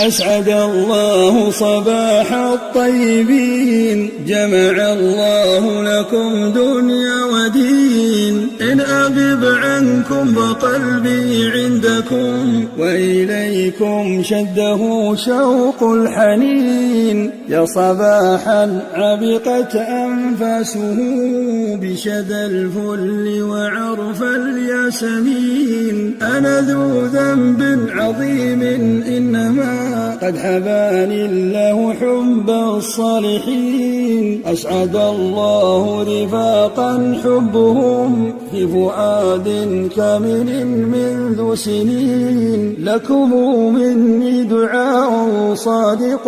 أسعد الله صباح الطيبين، جمع الله لكم دنيا ودين. إن أغب عنكم فقلبي عندكم، وإليكم شده شوق الحنين. يا صباحا عبقت أنفاسه بشدى الفل وعرف الياسمين. أنا ذو ذنب عظيم إنما قد حباني الله حب الصالحين. أسعد الله رفاقا حبهم في فؤاد كامل منذ سنين. لكم مني دعاء صادق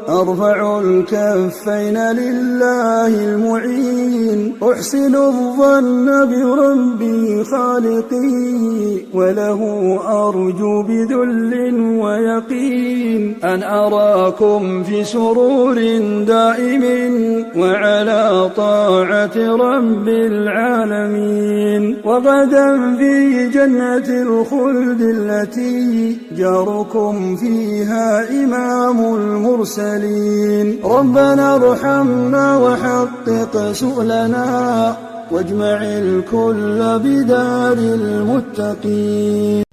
أرفع الكفين لله المعين. أحسن الظن بربي خالقي، وله أرجو بذل ويقين. أن أراكم في سرور دائم وعلى طاعة رب العالمين. وغدا في جنة الخلد التي جاركم فيها إمام المرسلين. ربنا ارحمنا وحقق سؤلنا، واجمع الكل بدار المتقين.